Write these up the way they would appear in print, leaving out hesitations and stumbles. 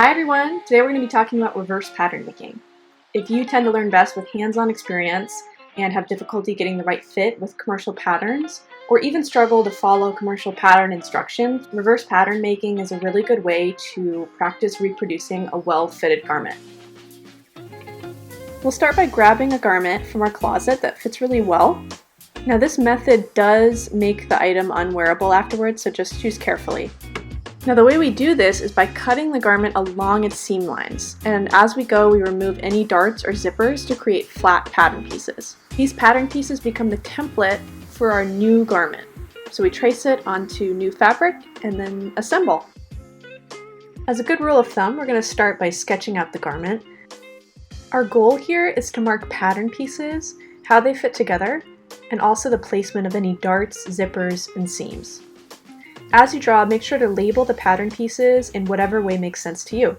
Hi everyone! Today we're going to be talking about reverse pattern making. If you tend to learn best with hands-on experience and have difficulty getting the right fit with commercial patterns, or even struggle to follow commercial pattern instructions, reverse pattern making is a really good way to practice reproducing a well-fitted garment. We'll start by grabbing a garment from our closet that fits really well. Now this method does make the item unwearable afterwards, so just choose carefully. Now the way we do this is by cutting the garment along its seam lines, and as we go we remove any darts or zippers to create flat pattern pieces. These pattern pieces become the template for our new garment. So we trace it onto new fabric and then assemble. As a good rule of thumb, we're going to start by sketching out the garment. Our goal here is to mark pattern pieces, how they fit together, and also the placement of any darts, zippers, and seams. As you draw, make sure to label the pattern pieces in whatever way makes sense to you.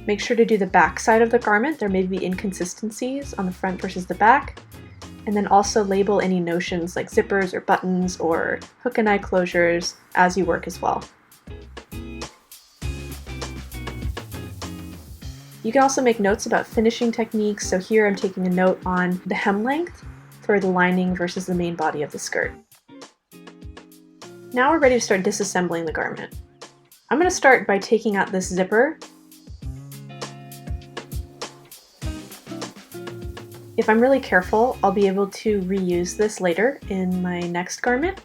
Make sure to do the back side of the garment. There may be inconsistencies on the front versus the back. And then also label any notions like zippers or buttons or hook and eye closures as you work as well. You can also make notes about finishing techniques. So here I'm taking a note on the hem length for the lining versus the main body of the skirt. Now we're ready to start disassembling the garment. I'm going to start by taking out this zipper. If I'm really careful, I'll be able to reuse this later in my next garment.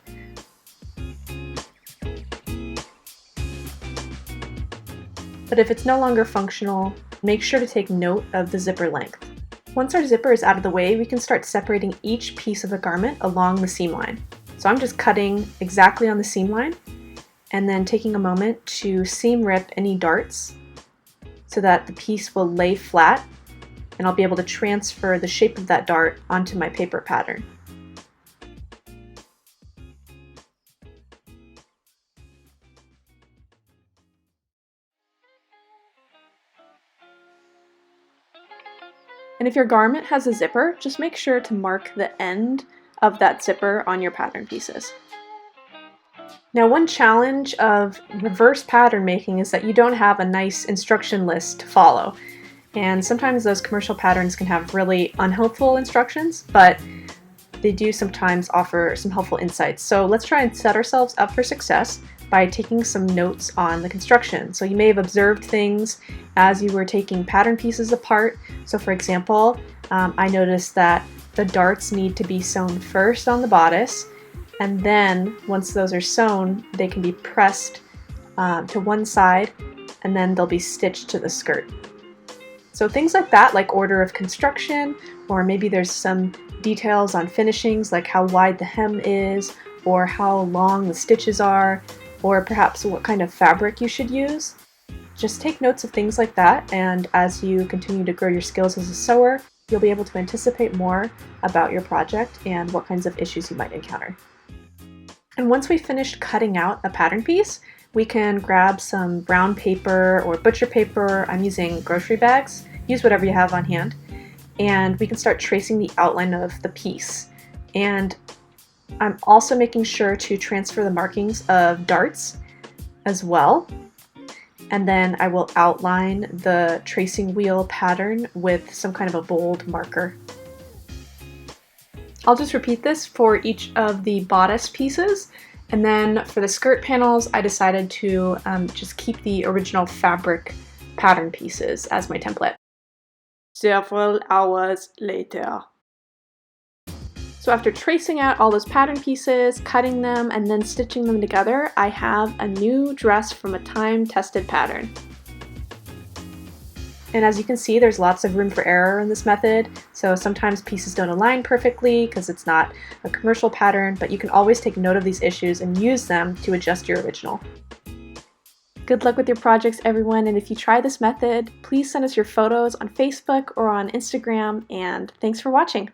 But if it's no longer functional, make sure to take note of the zipper length. Once our zipper is out of the way, we can start separating each piece of the garment along the seam line. So I'm just cutting exactly on the seam line and then taking a moment to seam rip any darts so that the piece will lay flat and I'll be able to transfer the shape of that dart onto my paper pattern. And if your garment has a zipper, just make sure to mark the end of that zipper on your pattern pieces. Now, one challenge of reverse pattern making is that you don't have a nice instruction list to follow. And sometimes those commercial patterns can have really unhelpful instructions, but they do sometimes offer some helpful insights. So let's try and set ourselves up for success by taking some notes on the construction. So you may have observed things as you were taking pattern pieces apart. So for example, I noticed that the darts need to be sewn first on the bodice, and then once those are sewn, they can be pressed to one side, and then they'll be stitched to the skirt. So things like that, like order of construction, or maybe there's some details on finishings, like how wide the hem is, or how long the stitches are, or perhaps what kind of fabric you should use. Just take notes of things like that, and as you continue to grow your skills as a sewer, you'll be able to anticipate more about your project and what kinds of issues you might encounter. And once we've finished cutting out a pattern piece, we can grab some brown paper or butcher paper. I'm using grocery bags. Use whatever you have on hand. And we can start tracing the outline of the piece. And I'm also making sure to transfer the markings of darts as well. And then I will outline the tracing wheel pattern with some kind of a bold marker. I'll just repeat this for each of the bodice pieces, and then for the skirt panels I decided to just keep the original fabric pattern pieces as my template. Several hours later. So after tracing out all those pattern pieces, cutting them, and then stitching them together, I have a new dress from a time-tested pattern. And as you can see, there's lots of room for error in this method. So sometimes pieces don't align perfectly because it's not a commercial pattern, but you can always take note of these issues and use them to adjust your original. Good luck with your projects, everyone, and if you try this method, please send us your photos on Facebook or on Instagram, and thanks for watching.